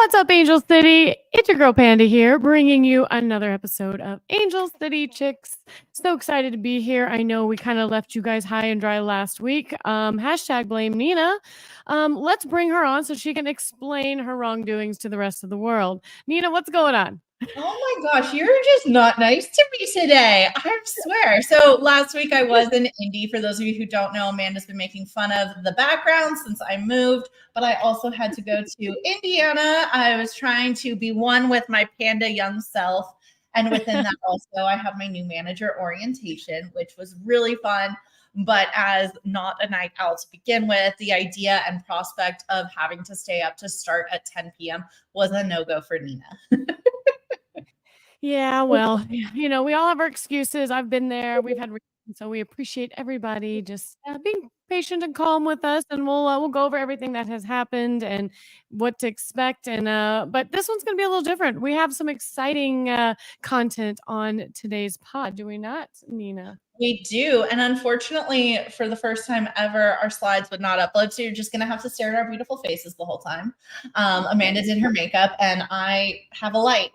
What's up, Angel City? It's your girl Panda here, bringing you another episode of Angel City Chicks. So excited to be here. I know we kind of left you guys high and dry last week. Hashtag blame Nina. Let's bring her on so she can explain her wrongdoings to the rest of the world. Nina, what's going on? Oh my gosh, you're just not nice to me today. I swear. So last week I was in Indy. For those of you who don't know, Amanda's been making fun of the background since I moved, but I also had to go to Indiana. I was trying to be one with my Panda young self. And within that also, I have my new manager orientation, which was really fun. But as not a night out to begin with, the idea and prospect of having to stay up to start at 10 p.m. was a no-go for Nina. Yeah, well, we all have our excuses. I've been there. We've had reasons, so we appreciate everybody just being patient and calm with us, and we'll go over everything that has happened and what to expect. And but this one's going to be a little different. We have some exciting content on today's pod, do we not, Nina? We do. And unfortunately, for the first time ever, our slides would not upload. So you're just going to have to stare at our beautiful faces the whole time. Amanda did her makeup, and I have a light.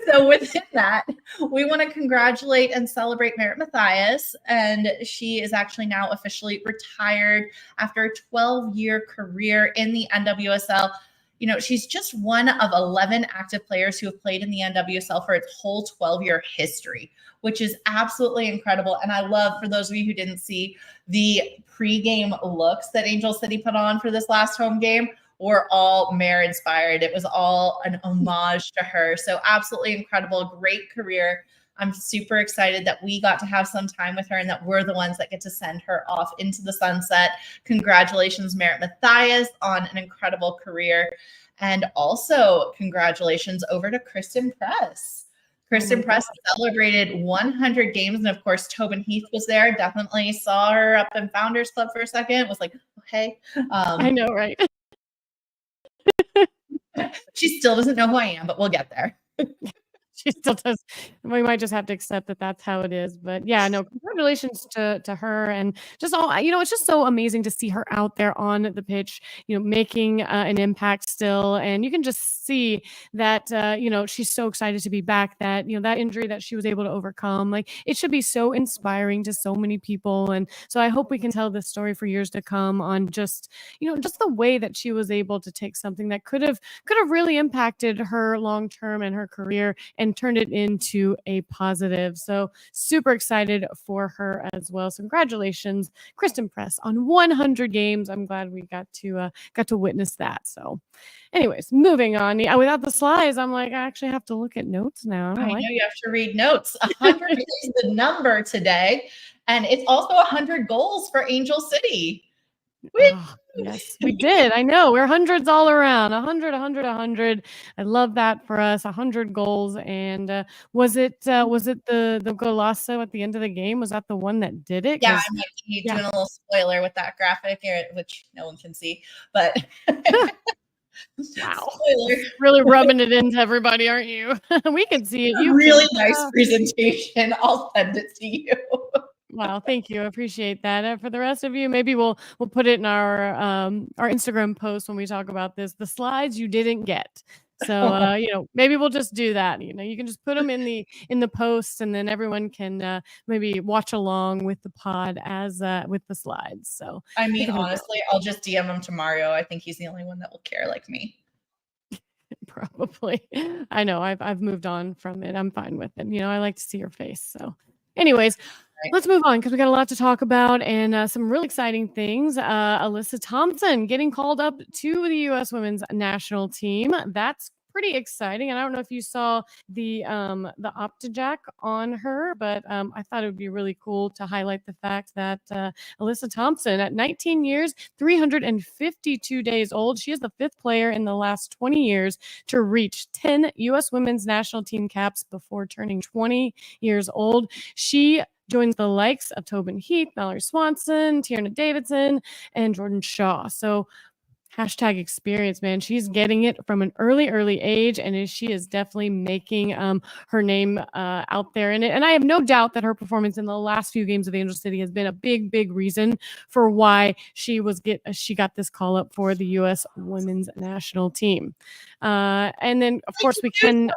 So within that, we want to congratulate and celebrate Merritt Mathias. And she is actually now officially retired after a 12-year career in the NWSL. You know, she's just one of 11 active players who have played in the NWSL for its whole 12-year history, which is absolutely incredible. And I love, for those of you who didn't see the pregame looks that Angel City put on for this last home game, were all Mare inspired. It was all an homage to her. So absolutely incredible, great career. I'm super excited that we got to have some time with her and that we're the ones that get to send her off into the sunset. Congratulations, Merritt Mathias, on an incredible career. And also congratulations over to Kristen Press. Kristen Press celebrated 100 games. And of course, Tobin Heath was there. Definitely saw her up in Founders Club for a second. Was like, oh, hey. I know, right? She still doesn't know who I am, but we'll get there. She still does. We might just have to accept that that's how it is. But yeah, no, congratulations to her, and just all, it's just so amazing to see her out there on the pitch, making an impact still. And you can just see that, she's so excited to be back, that, that injury that she was able to overcome, like, it should be so inspiring to so many people. And so I hope we can tell this story for years to come on just the way that she was able to take something that could have really impacted her long term and her career and turned it into a positive. So super excited for her as well. So congratulations, Kristen Press, on 100 games. I'm glad we got to witness that. So anyways, moving on. Yeah, without the slides, I'm like, I actually have to look at notes now. I know you have to read notes. 100 is the number today. And it's also 100 goals for Angel City. Oh, yes, we did. I know. We're hundreds all around. 100. I love that for us. 100 goals. And was it the golazo at the end of the game? Was that the one that did it? Yeah, I'm doing a little spoiler with that graphic here, which no one can see, but wow. Spoiler. Really rubbing it into everybody, aren't you? We can see it. You really nice presentation. I'll send it to you. Wow, thank you. I appreciate that. For the rest of you, maybe we'll put it in our Instagram post when we talk about this. The slides you didn't get. So maybe we'll just do that. You can just put them in the posts, and then everyone can maybe watch along with the pod as with the slides. So I mean, honestly, I'll just DM him to Mario. I think he's the only one that will care like me. Probably. I know. I've moved on from it. I'm fine with it. I like to see your face. So anyways, let's move on because we got a lot to talk about and some really exciting things. Alyssa Thompson getting called up to the U.S. women's national team. That's pretty exciting. And I don't know if you saw the Optajack on her, but I thought it would be really cool to highlight the fact that Alyssa Thompson, at 19 years, 352 days old, she is the 5th player in the last 20 years to reach 10 U.S. women's national team caps before turning 20 years old. She joins the likes of Tobin Heath, Mallory Swanson, Tierna Davidson, and Jordan Shaw. So Hashtag experience, man. She's getting it from an early age, and she is definitely making her name out there in it. And I have no doubt that her performance in the last few games of Angel City has been a big reason for why she got this call up for the U.S. women's national team. And then, of course, we can.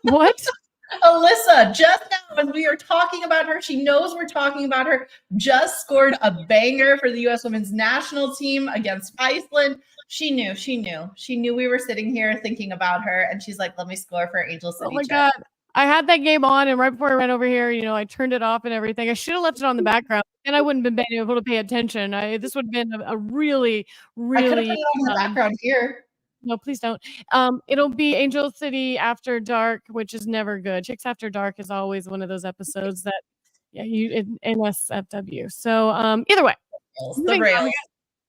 What? Alyssa, just now as we are talking about her, she knows we're talking about her, just scored a banger for the U.S. women's national team against Iceland. She knew we were sitting here thinking about her, and she's like, let me score for Angel City. Oh my God. I had that game on, and right before I ran over here, I turned it off and everything. I should have left it on the background, and I wouldn't have been able to pay attention. This would have been a really I could have put it on the background here. No, please don't. It'll be Angel City After Dark, which is never good. Chicks After Dark is always one of those episodes that, in NWSL. So, either way, the rails.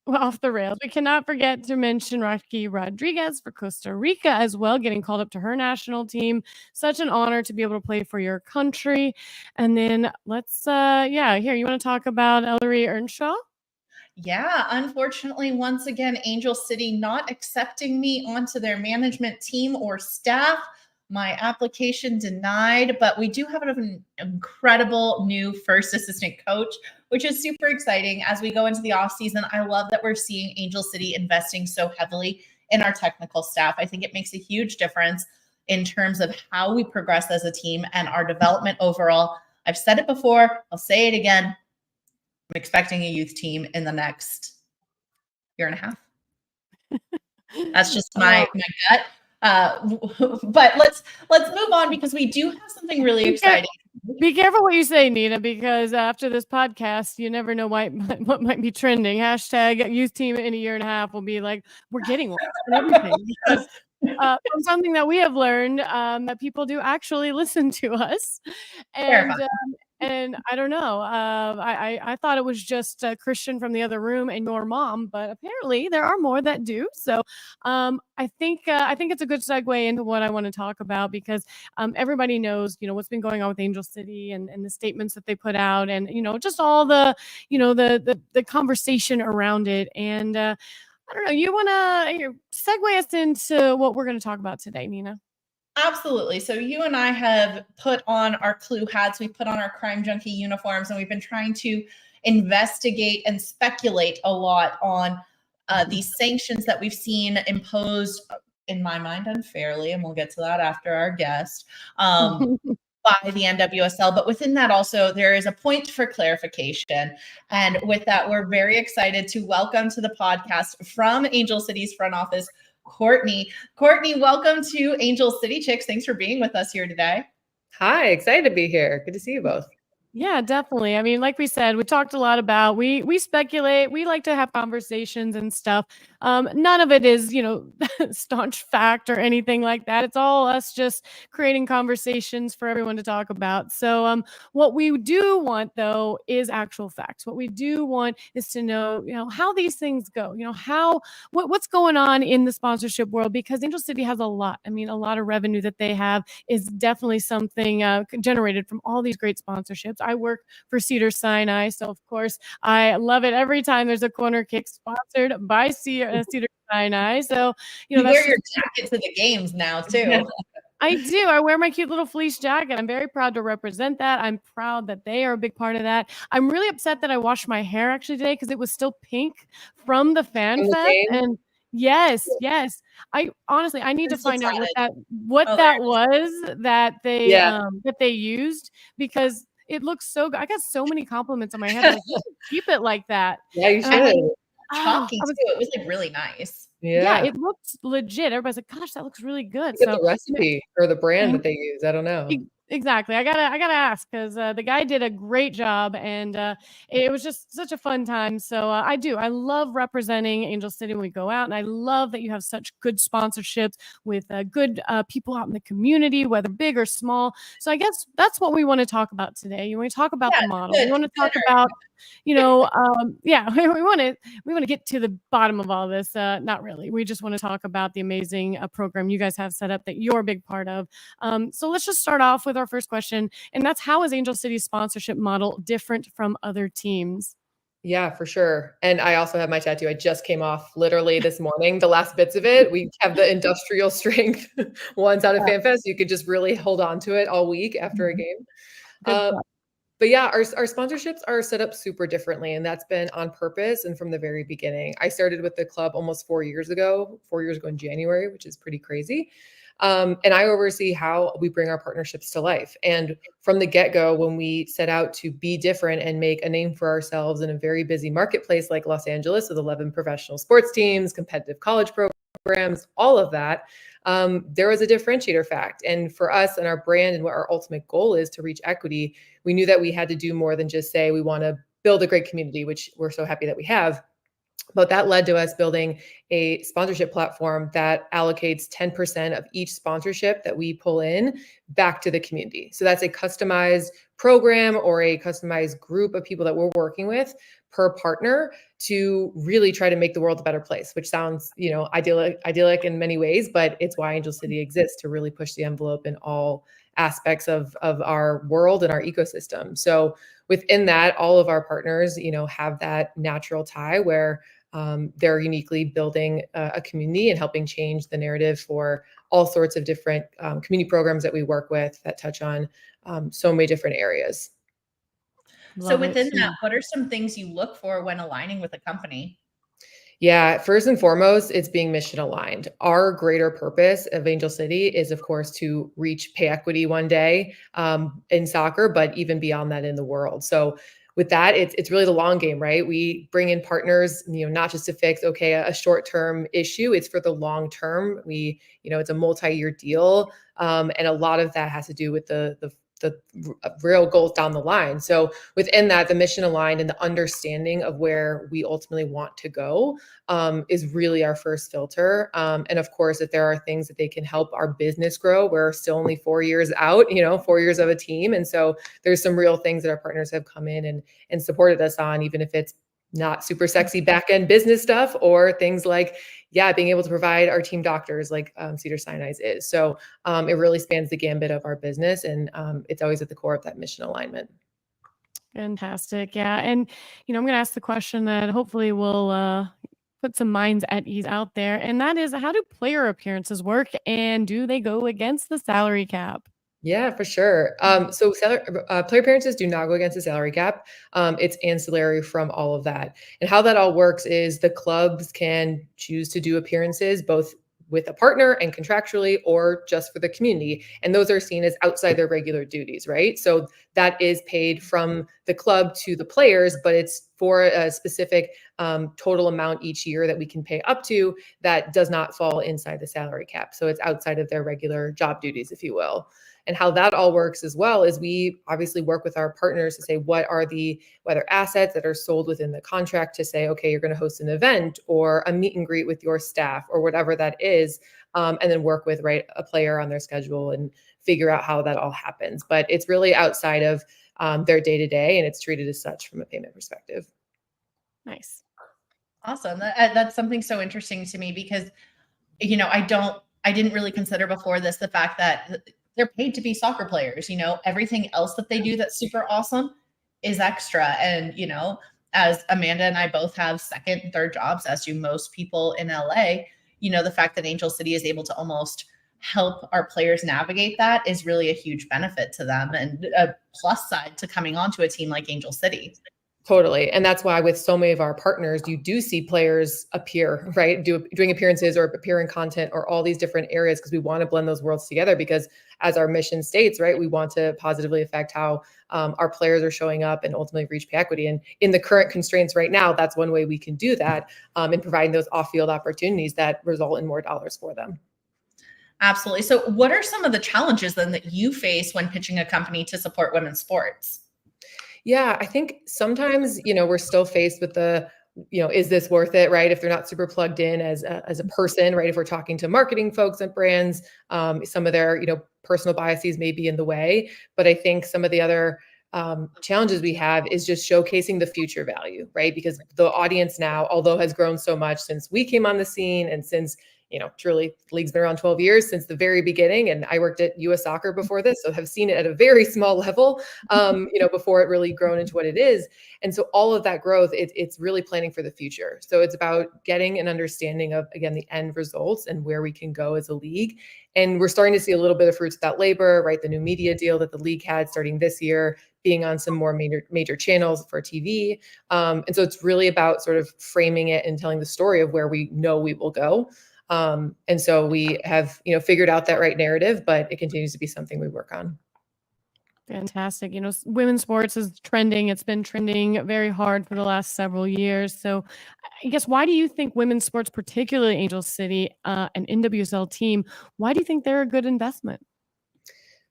Off the rails. We cannot forget to mention Rocky Rodriguez for Costa Rica as well, getting called up to her national team. Such an honor to be able to play for your country. And then let's, here, you want to talk about Ellery Earnshaw? Yeah, unfortunately, once again, Angel City not accepting me onto their management team or staff. My application denied, but we do have an incredible new first assistant coach, which is super exciting as we go into the off season. I love that we're seeing Angel City investing so heavily in our technical staff. I think it makes a huge difference in terms of how we progress as a team and our development overall. I've said it before, I'll say it again. I'm expecting a youth team in the next year and a half. That's just my gut. But let's move on because we do have something really exciting. Be careful what you say, Nina, because after this podcast, you never know what might be trending. Hashtag youth team in a year and a half will be like, we're getting one and everything. Because from something that we have learned, that people do actually listen to us. And I don't know. I thought it was just Christian from the other room and your mom, but apparently there are more that do. So I think it's a good segue into what I want to talk about because everybody knows what's been going on with Angel City and the statements that they put out and just all the the conversation around it. And I don't know. You want to segue us into what we're going to talk about today, Nina? Absolutely. So you and I have put on our Clue hats, we put on our crime junkie uniforms, and we've been trying to investigate and speculate a lot on these sanctions that we've seen imposed, in my mind, unfairly, and we'll get to that after our guest, by the NWSL. But within that also, there is a point for clarification. And with that, we're very excited to welcome to the podcast from Angel City's front office, Courtney. Courtney, welcome to Angel City Chicks. Thanks for being with us here today. Hi, excited to be here. Good to see you both. Yeah, definitely. I mean, like we said, we talked a lot about, we speculate, we like to have conversations and stuff. None of it is, staunch fact or anything like that. It's all us just creating conversations for everyone to talk about. So what we do want though is actual facts. What we do want is to know, how these things go, what's going on in the sponsorship world, because Angel City has a lot. I mean, a lot of revenue that they have is definitely something generated from all these great sponsorships. I work for Cedar Sinai, so of course I love it every time there's a corner kick sponsored by Cedar Sinai. So you wear your jacket to the games now too. I do. I wear my cute little fleece jacket. I'm very proud to represent that. I'm proud that they are a big part of that. I'm really upset that I washed my hair actually today because it was still pink from the Fan Fest. And yes. I honestly, I need to find out what that was that they used, because it looks so good. I got so many compliments on my head. Like, keep it like that. Yeah, you should. Chalky too. It was like really nice. Yeah, it looked legit. Everybody's like, "Gosh, that looks really good." So the recipe or the brand that they use, I don't know. Exactly. I gotta ask because the guy did a great job, and it was just such a fun time. So I love representing Angel City when we go out, and I love that you have such good sponsorships with good people out in the community, whether big or small. So I guess that's what we want to talk about today. You want to talk about the model. We want to talk about we want to get to the bottom of all this. Not really. We just want to talk about the amazing program you guys have set up that you're a big part of. So let's just start off with our first question, and that's, how is Angel City's sponsorship model different from other teams? Yeah, for sure. And I also have my tattoo. I just came off literally this morning, the last bits of it. We have the industrial strength ones out of Yeah. FanFest. You could just really hold on to it all week after a Mhm. game. Good Uh, stuff. but yeah, our sponsorships are set up super differently, and that's been on purpose and from the very beginning. I started with the club almost 4 years ago in January, which is pretty crazy. And I oversee how we bring our partnerships to life. And from the get-go, when we set out to be different and make a name for ourselves in a very busy marketplace like Los Angeles with 11 professional sports teams, competitive college programs, all of that, there was a differentiator fact. And for us and our brand and what our ultimate goal is to reach equity, we knew that we had to do more than just say we want to build a great community, which we're so happy that we have. But that led to us building a sponsorship platform that allocates 10% of each sponsorship that we pull in back to the community. So that's a customized program or a customized group of people that we're working with per partner to really try to make the world a better place, which sounds, idyllic in many ways, but it's why Angel City exists, to really push the envelope in all aspects of our world and our ecosystem. So within that, all of our partners, have that natural tie where they're uniquely building a community and helping change the narrative for all sorts of different community programs that we work with that touch on so many different areas. So Love it. within that, what are some things you look for when aligning with a company? Yeah, first and foremost, it's being mission aligned. Our greater purpose of Angel City is, of course, to reach pay equity one day in soccer, but even beyond that in the world. So with that, it's really the long game, right? We bring in partners, not just to fix, a short-term issue. It's for the long term. It's a multi-year deal. And a lot of that has to do with the real goals down the line. So within that, the mission aligned and the understanding of where we ultimately want to go is really our first filter. And of course, if there are things that they can help our business grow, we're still only 4 years out, 4 years of a team. And so there's some real things that our partners have come in and supported us on, even if it's not super sexy back end business stuff or things like, being able to provide our team doctors like Cedars-Sinai is. So it really spans the gambit of our business, and it's always at the core of that mission alignment. Fantastic. Yeah. And, I'm going to ask the question that hopefully will put some minds at ease out there. And that is, how do player appearances work, and do they go against the salary cap? Yeah, for sure. So player appearances do not go against the salary cap. It's ancillary from all of that. And how that all works is the clubs can choose to do appearances both with a partner and contractually, or just for the community. And those are seen as outside their regular duties, right? So that is paid from the club to the players, but it's for a specific total amount each year that we can pay up to that does not fall inside the salary cap. So it's outside of their regular job duties, if you will. And how that all works as well is we obviously work with our partners to say what are the whether assets that are sold within the contract to say, okay, you're going to host an event or a meet and greet with your staff or whatever that is, and then work with a player on their schedule and figure out how that all happens. But it's really outside of their day to day, and it's treated as such from a payment perspective. Nice. Awesome. That's something so interesting to me because, I didn't really consider before this the fact that they're paid to be soccer players. Everything else that they do that's super awesome is extra. And, as Amanda and I both have second and third jobs, as do most people in LA, the fact that Angel City is able to almost help our players navigate that is really a huge benefit to them and a plus side to coming onto a team like Angel City. Totally. And that's why with so many of our partners, you do see players appear, right? Doing appearances or appear in content or all these different areas, because we want to blend those worlds together, because as our mission states, right, we want to positively affect how our players are showing up and ultimately reach pay equity. And in the current constraints right now, that's one way we can do that in providing those off-field opportunities that result in more dollars for them. Absolutely. So what are some of the challenges then that you face when pitching a company to support women's sports? Yeah, I think sometimes, we're still faced with is this worth it, right? If they're not super plugged in as a person, right? If we're talking to marketing folks and brands, some of their, personal biases may be in the way. But I think some of the other challenges we have is just showcasing the future value, right? Because the audience now, although has grown so much since we came on the scene and since, truly the league's been around 12 years since the very beginning. And I worked at US Soccer before this, so have seen it at a very small level, before it really grown into what it is. And so all of that growth, it's really planning for the future. So it's about getting an understanding of, again, the end results and where we can go as a league. And we're starting to see a little bit of fruits of that labor, right? The new media deal that the league had starting this year, being on some more major channels for TV. And so it's really about sort of framing it and telling the story of where we know we will go. And so we have, figured out that right narrative, but it continues to be something we work on. Fantastic. Women's sports is trending. It's been trending very hard for the last several years. So I guess, why do you think women's sports, particularly Angel City, an NWSL team, why do you think they're a good investment?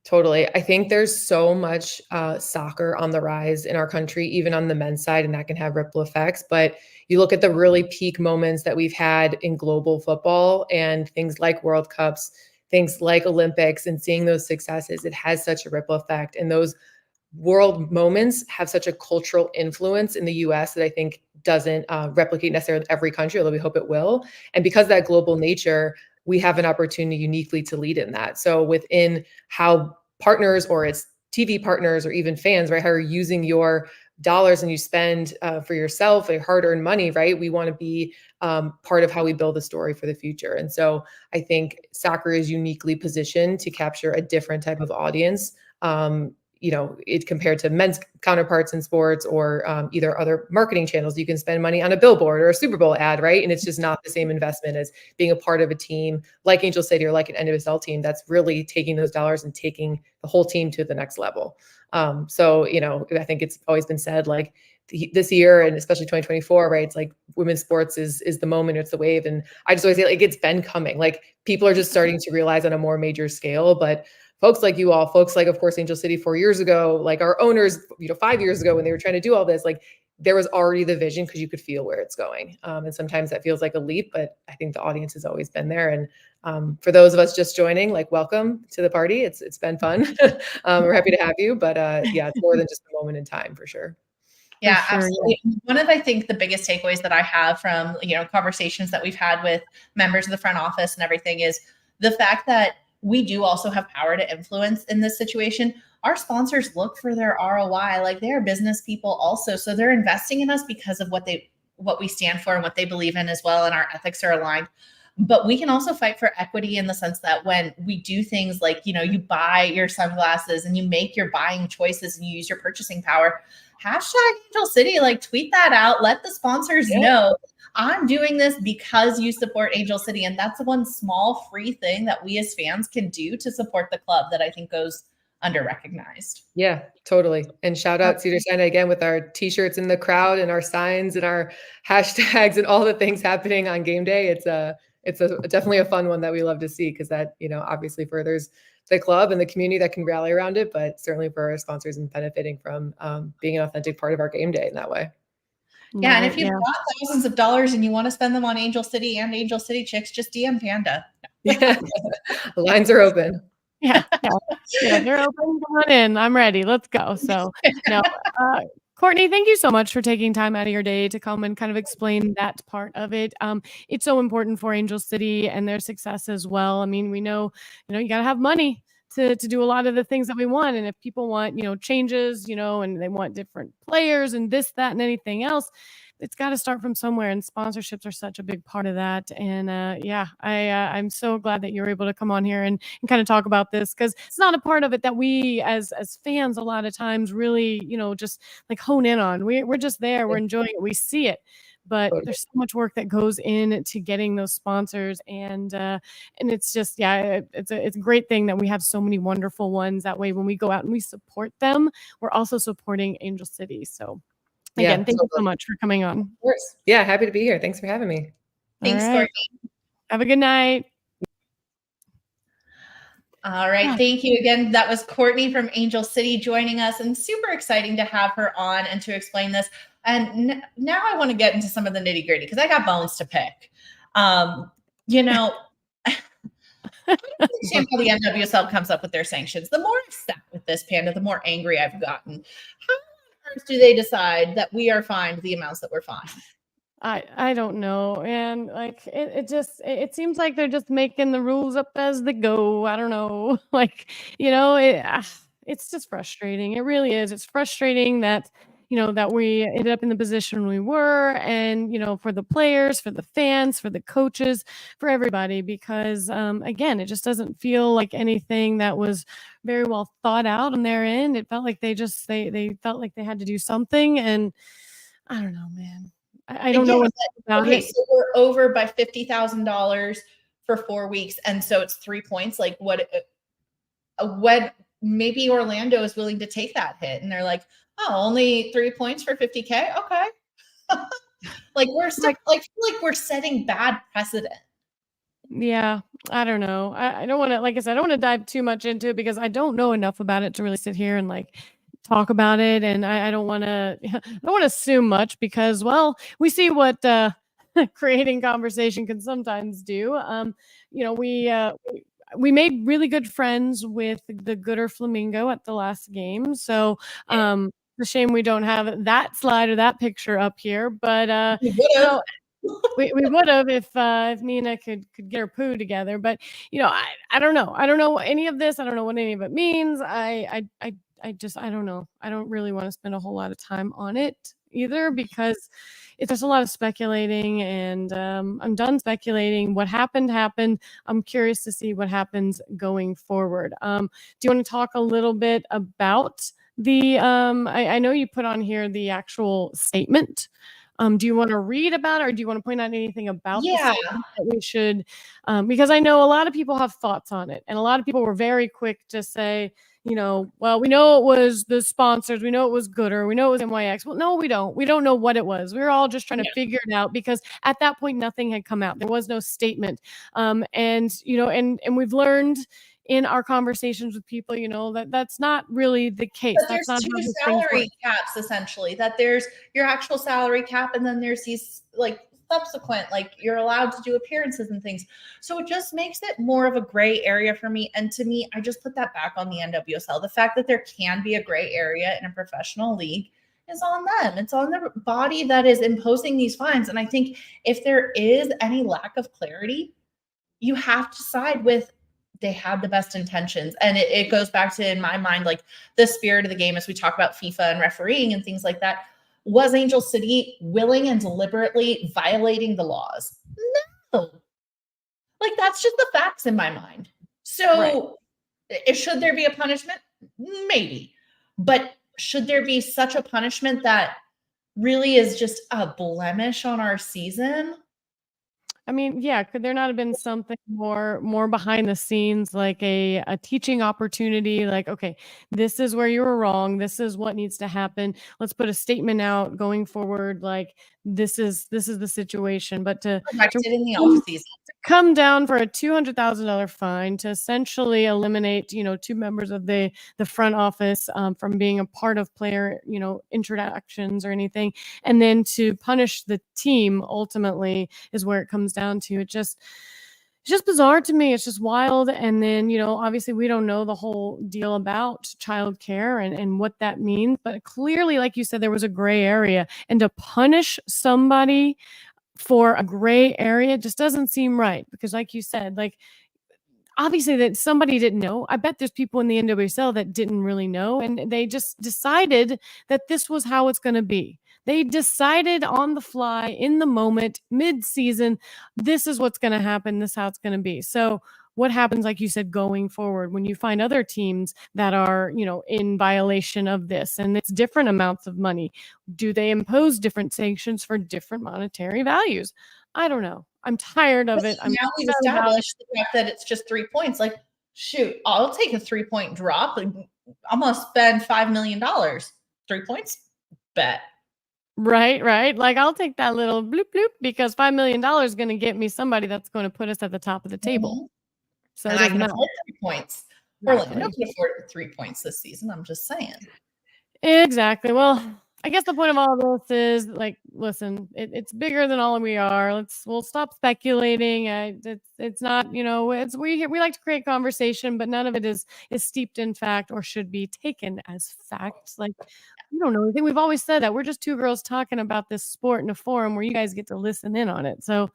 Totally. I think there's so much soccer on the rise in our country, even on the men's side, and that can have ripple effects. But you look at the really peak moments that we've had in global football and things like World Cups, things like Olympics, and seeing those successes, it has such a ripple effect. And those world moments have such a cultural influence in the US that I think doesn't replicate necessarily in every country, although we hope it will. And because of that global nature, we have an opportunity uniquely to lead in that. So within how partners or its TV partners or even fans, right, how are using your dollars and you spend for yourself, your hard-earned money, right? We want to be part of how we build a story for the future. And so I think soccer is uniquely positioned to capture a different type of audience. It compared to men's counterparts in sports or either other marketing channels. You can spend money on a billboard or a Super Bowl ad, right? And it's just not the same investment as being a part of a team like Angel City or like an NWSL team that's really taking those dollars and taking the whole team to the next level. I think it's always been said, like, this year and especially 2024, right? It's like women's sports is the moment, it's the wave. And I just always say, like, it's been coming. Like, people are just starting to realize on a more major scale, but folks like you all, folks like, of course, Angel City 4 years ago, like our owners, 5 years ago when they were trying to do all this, like, there was already the vision because you could feel where it's going. And sometimes that feels like a leap, but I think the audience has always been there. And for those of us just joining, like, welcome to the party. It's been fun. We're happy to have you, but it's more than just a moment in time for sure. Yeah, absolutely. One of, I think, the biggest takeaways that I have from, conversations that we've had with members of the front office and everything is the fact that we do also have power to influence in this situation. Our sponsors look for their ROI, like, they're business people also. So they're investing in us because of what we stand for and what they believe in as well. And our ethics are aligned. But we can also fight for equity in the sense that when we do things like, you buy your sunglasses and you make your buying choices and you use your purchasing power, #AngelCity, like, tweet that out. Let the sponsors know I'm doing this because you support Angel City. And that's one small free thing that we as fans can do to support the club that I think goes under-recognized. Yeah, totally. And shout out Cedars-Sinai again with our t-shirts in the crowd and our signs and our hashtags and all the things happening on game day. It's definitely a fun one that we love to see because that, obviously furthers the club and the community that can rally around it, but certainly for our sponsors and benefiting from being an authentic part of our game day in that way. Yeah, and if you've got thousands of dollars and you want to spend them on Angel City and Angel City chicks, just DM Panda. Yeah, the lines are open. Yeah, they're open. Come on in. I'm ready. Let's go. So, Courtney, thank you so much for taking time out of your day to come and kind of explain that part of it. It's so important for Angel City and their success as well. I mean, we know, you got to have money to do a lot of the things that we want. And if people want, changes, and they want different players and this, that, and anything else, it's got to start from somewhere. And sponsorships are such a big part of that. And I'm so glad that you're able to come on here and kind of talk about this, because it's not a part of it that we as fans a lot of times really, just like hone in on. We're just there. We're enjoying it. We see it. But there's so much work that goes into getting those sponsors, and it's just, it's a great thing that we have so many wonderful ones. That way, when we go out and we support them, we're also supporting Angel City. So again, thank you so much for coming on. Of course. Yeah, happy to be here. Thanks for having me. Thanks, Courtney. Have a good night. All right. Thank you again. That was Courtney from Angel City joining us, and super exciting to have her on and to explain this. And now I want to get into some of the nitty gritty because I got bones to pick. I understand how the NWSL comes up with their sanctions. The more I've sat with this, Panda, the more angry I've gotten. How on earth do they decide that we are fined the amounts that we're fined? I don't know, and like it seems like they're just making the rules up as they go. I don't know, like it's just frustrating. It really is. It's frustrating that that we ended up in the position we were, and for the players, for the fans, for the coaches, for everybody, because again, it just doesn't feel like anything that was very well thought out on their end. It felt like they felt like they had to do something, and I don't know, man. I don't Yeah, know enough about okay, it. so we're over by $50,000 for 4 weeks, and so it's 3 points. Like, what maybe Orlando is willing to take that hit, and they're like, "Oh, only 3 points for 50K? Okay." Like, Like, like, feel like we're setting bad precedent. yeah, I don't know. I don't wanna like I said, I don't wanna dive too much into it because I don't know enough about it to really sit here and, like, talk about it, and I don't wanna I don't wanna assume much because, well, we see what, creating conversation can sometimes do. We made really good friends with the Gooder Flamingo at the last game, so, it's a shame we don't have that slide or that picture up here, but, We you would've. know, we would've if Nina could get her poo together, but, I don't know. I don't know any of this. I don't know what any of it means. I just I don't know. I don't really wanna spend a whole lot of time on it either because it's just a lot of speculating, and, I'm done speculating. What happened, happened. I'm curious to see what happens going forward. Do you wanna talk a little bit about I know you put on here the actual statement. Do you wanna read about it, or do you wanna point out anything about the Yeah. statement that we should because I know a lot of people have thoughts on it, and a lot of people were very quick to say, "Well, we know it was the sponsors, we know it was Gooder, we know it was NYX." Well, no, we don't. We don't know what it was. We were all just trying to figure it out because at that point, nothing had come out. There was no statement. And we've learned in our conversations with people, that that's not really the case. But That's there's not two how these things work. salary caps essentially. That there's your actual salary cap, and then there's these like subsequent, like you're allowed to do appearances and things. So it just makes it more of a gray area for me. And to me, I just put that back on the NWSL. The fact that there can be a gray area in a professional league is on them. It's on the body that is imposing these fines. And I think if there is any lack of clarity, you have to side with they had the best intentions. And it goes back to, in my mind, like the spirit of the game as we talk about FIFA and refereeing and things like that. Was Angel City willing and deliberately violating the laws? No. Like, that's just the facts in my mind. So should there be a punishment? Maybe. But should there be such a punishment that really is just a blemish on our season? I mean, yeah, could there not have been something more behind the scenes, like a teaching opportunity, like, "Okay, this is where you were wrong. This is what needs to happen. Let's put a statement out going forward, like, this is the situation." But to Corrected in the off season. come down for a $200,000 fine to essentially eliminate, 2 members of the front office, from being a part of player, interactions or anything, and then to punish the team ultimately is where it comes down to. It's just bizarre to me. It's just wild. And then, obviously we don't know the whole deal about childcare and what that means, but clearly, like you said, there was a gray area, and to punish somebody for a gray area just doesn't seem right because like you said, like obviously that somebody didn't know. I bet there's people in the NWSL that didn't really know and they just decided that this was how it's going to be. They decided on the fly in the moment, mid-season, this is what's going to happen, this is how it's going to be. So what happens, like you said, going forward when you find other teams that are, in violation of this and it's different amounts of money? Do they impose different sanctions for different monetary values? I don't know. I'm tired of it. I'm Now we've upset about it. established the fact that it's just 3 points. Like, shoot, I'll take a 3-point drop. I'm gonna spend $5 million. 3 points? Bet. Right. Like I'll take that little bloop bloop because $5 million is going to get me somebody that's going to put us at the top of the table. Mhm. So And it I doesn't can matter. afford 3 points. Exactly. Orlando can afford 3 points this season. I'm just saying. Exactly. Well, I guess the point of all of this is like, listen, it's bigger than all we are. We'll stop speculating. It's not, it's we like to create conversation, but none of it is steeped in fact or should be taken as fact. Like You don't know anything. We've always said that. We're just two girls talking about this sport in a forum where you guys get to listen in on it. So,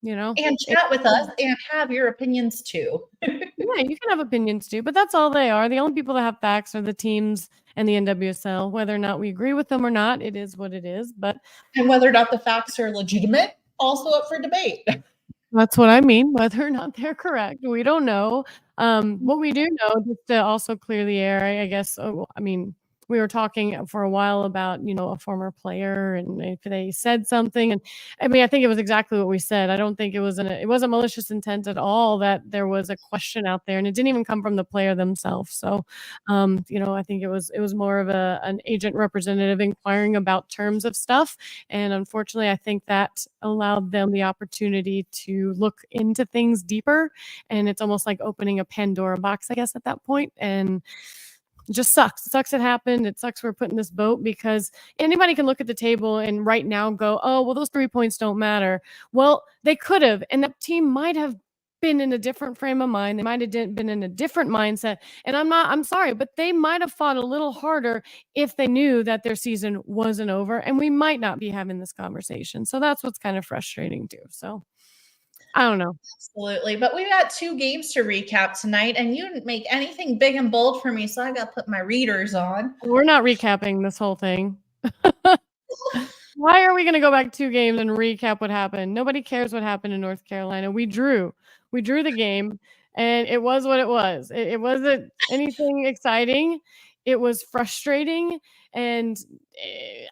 And chat with us and have your opinions too. Yeah, you can have opinions too, but that's all they are. The only people that have facts are the teams and the NWSL. Whether or not we agree with them or not, it is what it is. But And whether or not the facts are legitimate, also up for debate. that's what I mean. Whether or not they're correct, we don't know. What we do know, just to also clear the air, I guess. We were talking for a while about a former player and if they said something, and I think it was exactly what we said. I don't think it wasn't malicious intent at all. That there was a question out there, and it didn't even come from the player themselves. So, I think it was more of an agent representative inquiring about terms of stuff, and unfortunately, I think that allowed them the opportunity to look into things deeper, and it's almost like opening a Pandora box, I guess, at that point, and it just sucks. It sucks it happened. It sucks we're put in this boat because anybody can look at the table and right now go, oh, well, those 3 points don't matter. Well, they could have, and that team might have been in a different frame of mind. They might have been in a different mindset. And I'm sorry, but they might have fought a little harder if they knew that their season wasn't over, and we might not be having this conversation. So that's what's kind of frustrating too. So I don't know. Absolutely. But we've got 2 games to recap tonight, and you didn't make anything big and bold for me, so I got to put my readers on. We're not recapping this whole thing. Why are we going to go back 2 games and recap what happened? Nobody cares what happened in North Carolina. We drew the game, and it was what it was. It wasn't anything exciting. It was frustrating, and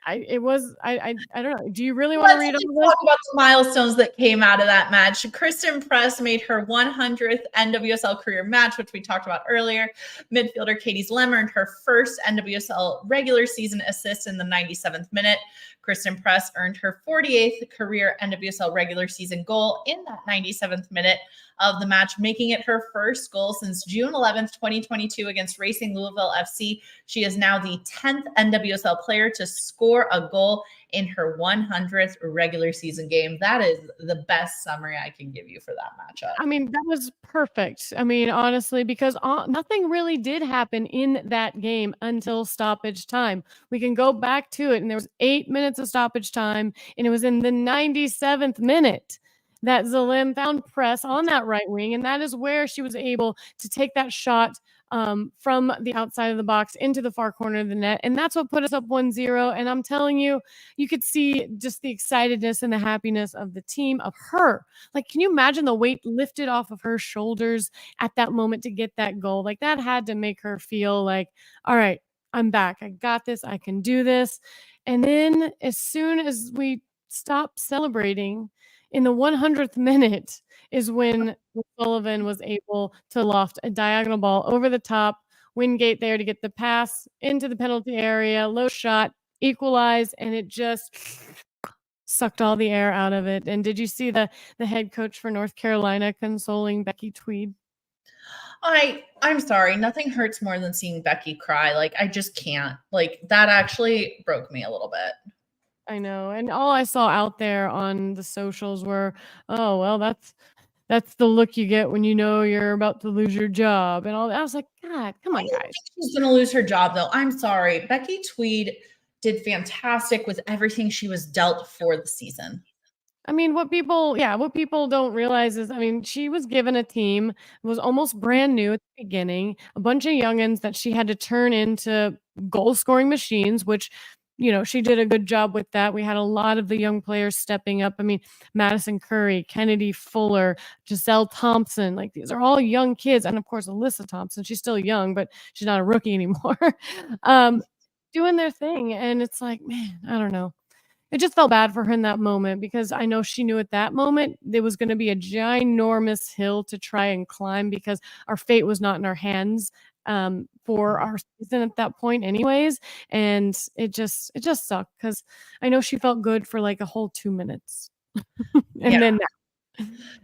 I don't know. Do you really want to read all this? Talk about the milestones that came out of that match. Kristen Press made her 100th NWSL career match, which we talked about earlier. Midfielder Katie Zlem earned her first NWSL regular season assist in the 97th minute. Kristen Press earned her 48th career NWSL regular season goal in that 97th minute of the match, making it her first goal since June 11th, 2022 against Racing Louisville FC. She is now the 10th NWSL player to score a goal in her 100th regular season game. That is the best summary I can give you for that matchup. That was perfect. Honestly, because nothing really did happen in that game until stoppage time. We can go back to it, and there was 8 minutes of stoppage time, and it was in the 97th minute that Zlem found Press on that right wing, and that is where she was able to take that shot from the outside of the box into the far corner of the net, and that's what put us up 1-0. And I'm telling you, you could see just the excitedness and the happiness of the team, of her. Like, can you imagine the weight lifted off of her shoulders at that moment to get that goal? Like, that had to make her feel like, all right, I'm back. I got this. I can do this. And then as soon as we stopped celebrating, in the 100th minute is when Sullivan was able to loft a diagonal ball over the top, Wingate there to get the pass into the penalty area, low shot, equalize, and it just sucked all the air out of it. And did you see the head coach for North Carolina consoling Becky Tweed? I'm sorry. Nothing hurts more than seeing Becky cry. Like, I just can't. Like, that actually broke me a little bit. I know. And all I saw out there on the socials were, oh, well, that's the look you get when you know you're about to lose your job. And all that. I was like, God, come on, guys. She's going to lose her job, though. I'm sorry. Becky Tweed did fantastic with everything she was dealt for the season. What people don't realize is, she was given a team, was almost brand new at the beginning, a bunch of youngins that she had to turn into goal-scoring machines, which she did a good job with that. We had a lot of the young players stepping up. Madison Curry, Kennedy Fuller, Giselle Thompson, like these are all young kids. And of course, Alyssa Thompson, she's still young, but she's not a rookie anymore, doing their thing. And it's like, man, I don't know. It just felt bad for her in that moment because I know she knew at that moment there was going to be a ginormous hill to try and climb because our fate was not in our hands for our season at that point anyways. And it just sucked because I know she felt good for like a whole 2 minutes. And then that.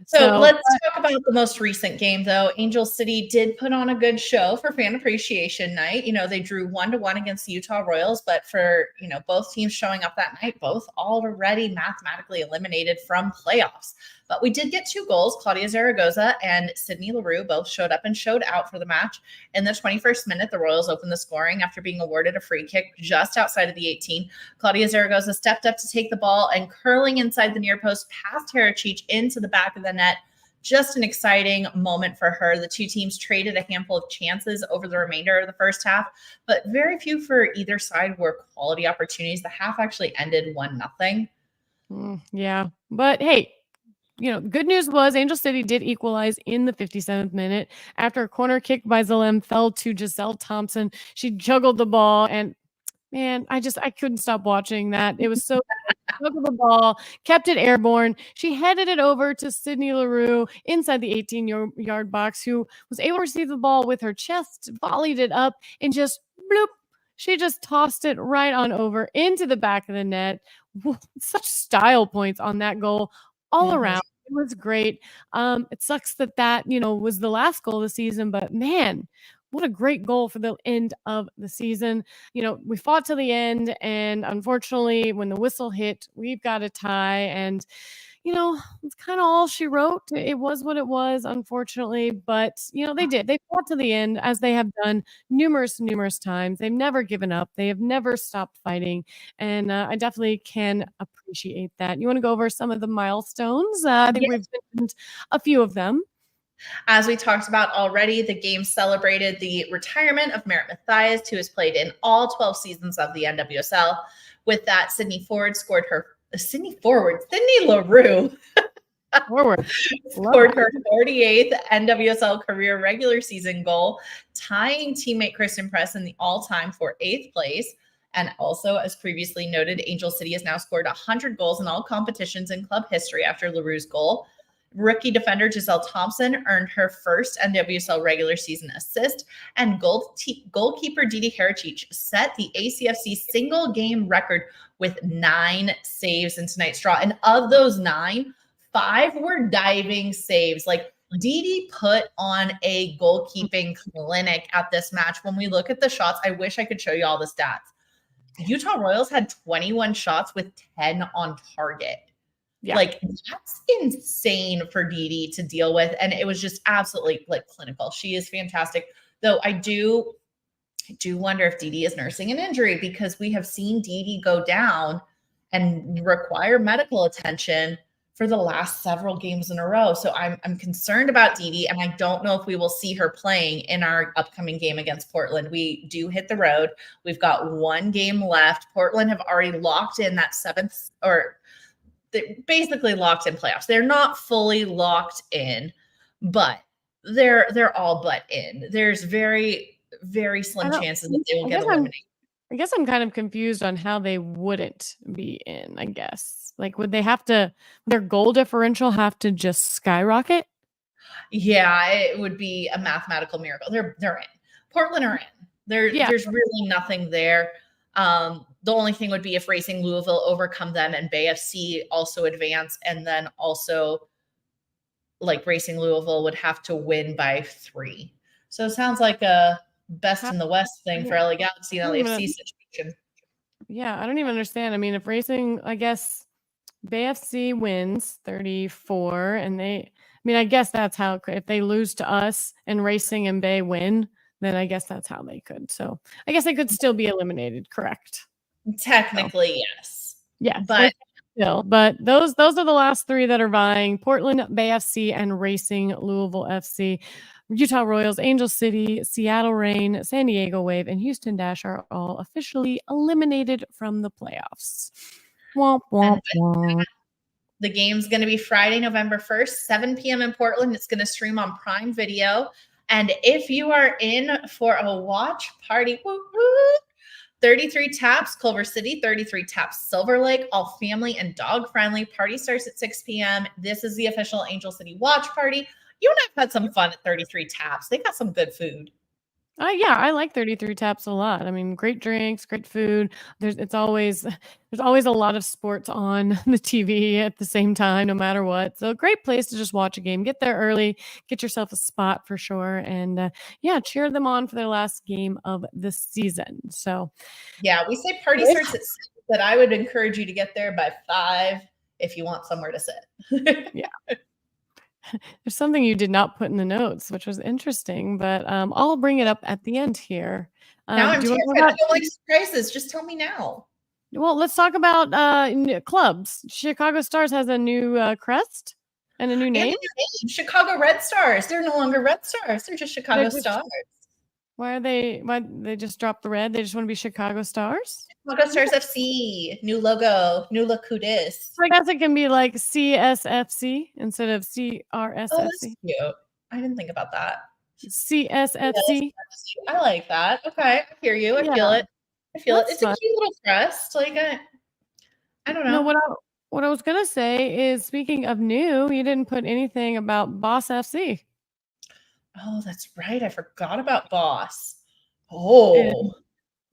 So let's talk about the most recent game, though. Angel City did put on a good show for Fan Appreciation Night. They drew 1-1 against the Utah Royals, but for, both teams showing up that night, both already mathematically eliminated from playoffs. But we did get 2 goals. Claudia Zaragoza and Sydney Leroux both showed up and showed out for the match. In the 21st minute, the Royals opened the scoring after being awarded a free kick just outside of the 18. Claudia Zaragoza stepped up to take the ball and curling inside the near post past Herachich into the back of the net. Just an exciting moment for her. The two teams traded a handful of chances over the remainder of the first half, but very few for either side were quality opportunities. The half actually ended 1-0. Yeah, but hey, good news was Angel City did equalize in the 57th minute after a corner kick by Zalem fell to Giselle Thompson. She juggled the ball, and man, I couldn't stop watching that. It was so juggled the ball, kept it airborne. She headed it over to Sydney Leroux inside the 18-yard box, who was able to receive the ball with her chest, volleyed it up, and just bloop. She just tossed it right on over into the back of the net. Such style points on that goal all around. It was great. It sucks that was the last goal of the season, but man, what a great goal for the end of the season. We fought to the end, and unfortunately, when the whistle hit, we've got a tie, and it's kind of all she wrote. It was what it was, unfortunately, but they fought to the end, as they have done numerous times. They've never given up. They have never stopped fighting, and I definitely can appreciate that. You want to go over some of the milestones? I think we've mentioned a few of them. As we talked about already, the game celebrated the retirement of Merritt Mathias, who has played in all 12 seasons of the NWSL. With that, Sydney Leroux scored her 48th NWSL career regular season goal, tying teammate Kristen Press in the all-time for 8th place. And also, as previously noted, Angel City has now scored 100 goals in all competitions in club history after Leroux's goal. Rookie defender Giselle Thompson earned her first NWSL regular season assist, and goalkeeper Didi Herachich set the ACFC single game record with 9 saves in tonight's draw. And of those 9, 5 were diving saves. Like, Didi put on a goalkeeping clinic at this match. When we look at the shots, I wish I could show you all the stats. Utah Royals had 21 shots with 10 on target. Yeah. Like, that's insane for Didi to deal with. And it was just absolutely clinical. She is fantastic. Though I do wonder if Didi is nursing an injury, because we have seen Didi go down and require medical attention for the last several games in a row. So I'm concerned about Didi, and I don't know if we will see her playing in our upcoming game against Portland. We do hit the road. We've got 1 game left. Portland have already locked in that 7th, or they're basically locked in playoffs. They're not fully locked in, but they're all but in. There's very, very slim chances that they will get eliminated. I guess I'm kind of confused on how they wouldn't be in, I guess. Like, would they have to, their goal differential have to just skyrocket? Yeah, it would be a mathematical miracle. They're in. Portland are in. There's really nothing there. The only thing would be if Racing Louisville overcome them and Bay FC also advance, and then also Racing Louisville would have to win by 3. So it sounds like a best in the West thing for LA Galaxy and LAFC situation. Yeah, I don't even understand. I mean, if Racing, I guess Bay FC wins 34, and I guess that's how, if they lose to us and Racing and Bay win, then I guess that's how they could. So I guess they could still be eliminated, correct? Technically, yes. Yeah, but those are the last 3 that are vying: Portland, Bay FC, and Racing Louisville FC. Utah Royals, Angel City, Seattle Reign, San Diego Wave, and Houston Dash are all officially eliminated from the playoffs. Womp, womp, womp. The game's going to be Friday, November 1st, 7 p.m. in Portland. It's going to stream on Prime Video. And if you are in for a watch party, 33 taps, Culver City, 33 taps, Silver Lake, all family and dog friendly. Party starts at 6 p.m. This is the official Angel City watch party. You and I have had some fun at 33 taps. They got some good food. Yeah, I like 33 taps a lot. I mean, great drinks, great food. There's always a lot of sports on the TV at the same time, no matter what. So, great place to just watch a game. Get there early, get yourself a spot for sure, and cheer them on for their last game of the season. So, yeah, we say party starts at 6, but I would encourage you to get there by 5 if you want somewhere to sit. Yeah. There's something you did not put in the notes, which was interesting, but I'll bring it up at the end here. Now I'm Do you want to terrified. talk I don't like surprises. Just tell me now. Well, let's talk about clubs. Chicago Stars has a new crest and a new And name. the name, Chicago Red Stars. They're no longer Red Stars. They're just Chicago Stars. Why they just dropped the red? They just want to be Chicago Stars? Chicago Stars FC. New logo. New look who dis. I guess it can be like CSFC instead of CRSFC. Oh, that's cute. I didn't think about that. CSFC. I like that. Okay. I hear you. I feel it. I feel it. It's a cute little crest. Like I don't know. No, what I was gonna say is, speaking of new, you didn't put anything about Boss FC. Oh, that's right. I forgot about Boss. Oh.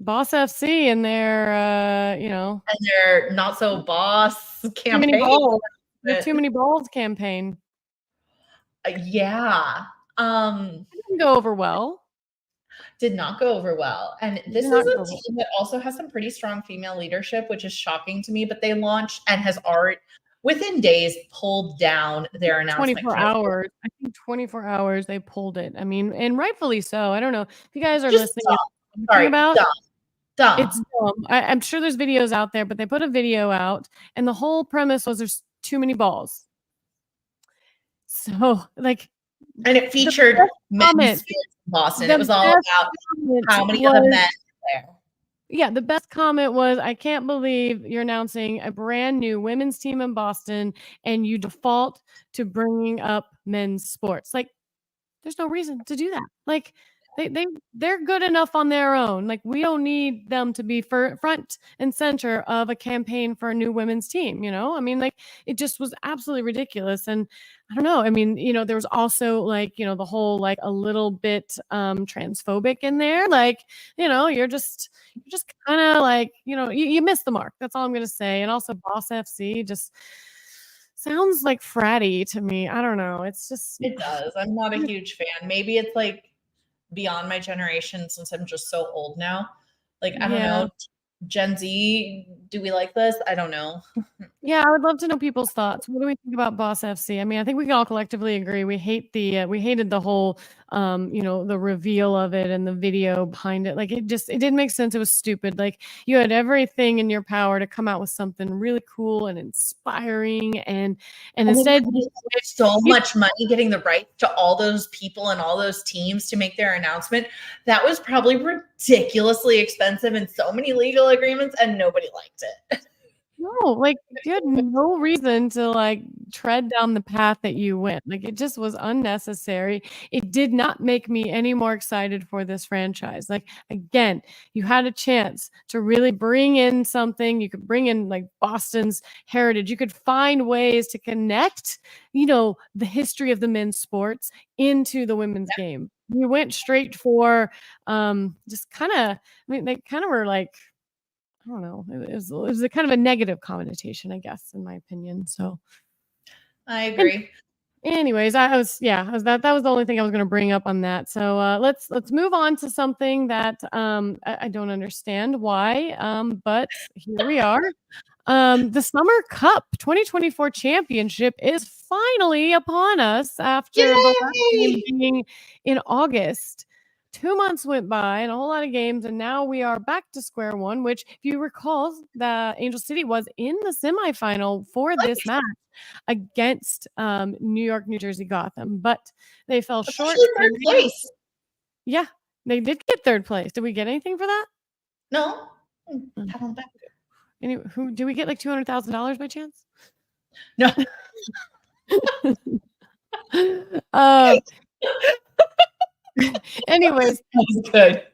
Boss FC and their and their not so boss campaign. Too many balls campaign. Yeah. It didn't go over well. Did not go over well. And this is a team that also has some pretty strong female leadership, which is shocking to me, but they launched and has already within days pulled down their announcement. 24 hours. I think 24 hours they pulled it. I mean, and rightfully so. I don't know if you guys are listening. Sorry, about dumb. It's dumb. I'm sure there's videos out there, but they put a video out and the whole premise was there's too many balls. So and it featured men's in Boston. It was all about how many of the men there. Yeah, the best comment was, I can't believe you're announcing a brand new women's team in Boston and you default to bringing up men's sports. Like, there's no reason to do that. Like, they're good enough on their own. Like, we don't need them to be front and center of a campaign for a new women's team, you know? I mean, like, it just was absolutely ridiculous. And I don't know. I mean, there was also the whole a little bit transphobic in there. Like, you're just kind of you missed the mark. That's all I'm gonna say. And also Boss FC just sounds like fratty to me. I don't know. It does. I'm not a huge fan. Maybe it's beyond my generation since I'm just so old now. I don't know. Gen Z, do we like this? I don't know. Yeah, I would love to know people's thoughts. What do we think about Boss FC? I mean, I think we can all collectively agree we hated the whole the reveal of it and the video behind it. Like, it didn't make sense. It was stupid. Like, you had everything in your power to come out with something really cool and inspiring, and instead so much money getting the rights to all those people and all those teams to make their announcement. That was probably ridiculously expensive and so many legal agreements, and nobody liked it. No, you had no reason to tread down the path that you went. It just was unnecessary. It did not make me any more excited for this franchise. Again, you had a chance to really bring in something. You could bring in Boston's heritage. You could find ways to connect, the history of the men's sports into the women's game. You went straight for just kind of, they kind of were I don't know. It was a kind of a negative connotation, I guess, in my opinion. So I agree. Anyways, that was the only thing I was going to bring up on that. So let's move on to something that I don't understand why, but here we are. The Summer Cup 2024 championship is finally upon us after the last game being in August. 2 months went by and a whole lot of games, and now we are back to square one, which, if you recall, the Angel City was in the semifinal for this match against New York, New Jersey, Gotham, but they fell short. Third place. Yeah, they did get third place. Did we get anything for that? No. Do we get $200,000 by chance? No. Anyways, that's good.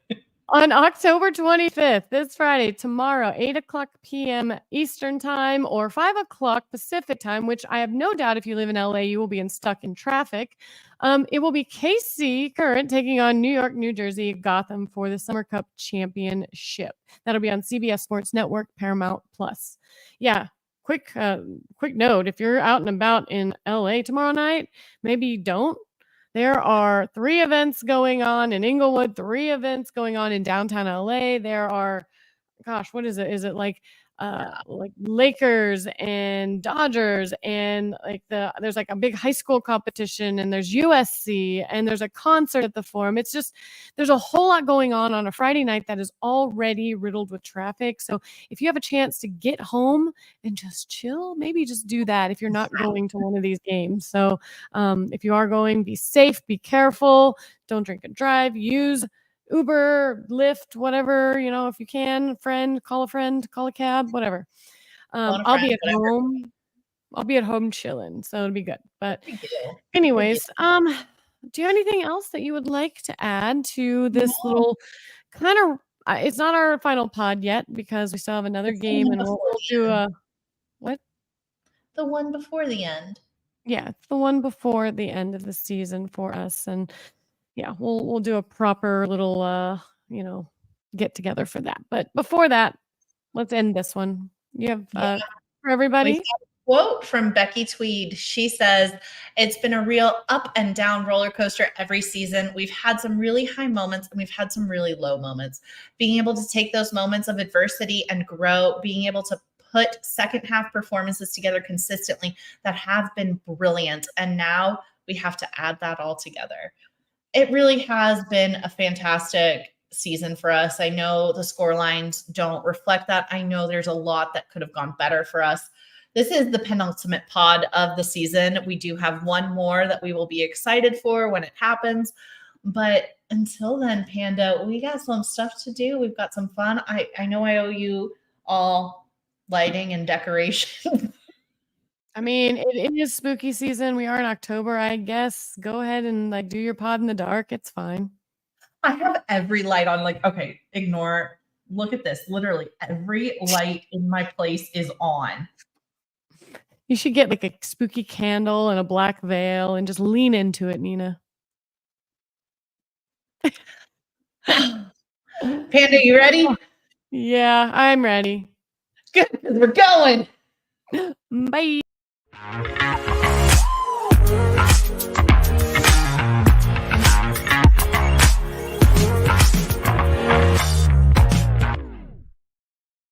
On October 25th, this Friday, tomorrow, 8:00 p.m. Eastern time or 5:00 Pacific time, which I have no doubt if you live in LA, you will be stuck in traffic. It will be KC Current taking on New York, New Jersey, Gotham for the Summer Cup Championship. That'll be on CBS Sports Network, Paramount Plus. Yeah. Quick note, if you're out and about in LA tomorrow night, maybe you don't. There are 3 events going on in Inglewood, 3 events going on in downtown LA. There are, gosh, what is it? Is it like Lakers and Dodgers, and like there's like a big high school competition, and there's USC, and there's a concert at the Forum. It's just there's a whole lot going on a Friday night that is already riddled with traffic. So if you have a chance to get home and just chill, maybe just do that if you're not going to one of these games. So if you are going, be safe, be careful, don't drink and drive, use Uber, Lyft, whatever, if you can, call a cab, whatever. I'll be at home. I'll be at home chilling, so it'll be good. But anyways, do you have anything else that you would like to add to this little kind of, it's not our final pod yet because we still have another game, and we'll do what? The one before the end. Yeah, it's the one before the end of the season for us, and yeah, we'll do a proper little get together for that. But before that, let's end this one. You have for everybody. Quote from Becky Tweed. She says, "It's been a real up and down roller coaster every season. We've had some really high moments and we've had some really low moments. Being able to take those moments of adversity and grow, being able to put second half performances together consistently that have been brilliant. And now we have to add that all together." It really has been a fantastic season for us. I know the score lines don't reflect that. I know there's a lot that could have gone better for us. This is the penultimate pod of the season. We do have one more that we will be excited for when it happens. But until then, Panda, we got some stuff to do. We've got some fun. I know I owe you all lighting and decoration. I mean, it is spooky season. We are in October, I guess. Go ahead and do your pod in the dark. It's fine. I have every light on. Okay, ignore. Look at this. Literally every light in my place is on. You should get a spooky candle and a black veil and just lean into it, Nina. Panda, you ready? Yeah, I'm ready. Good, because we're going. Bye.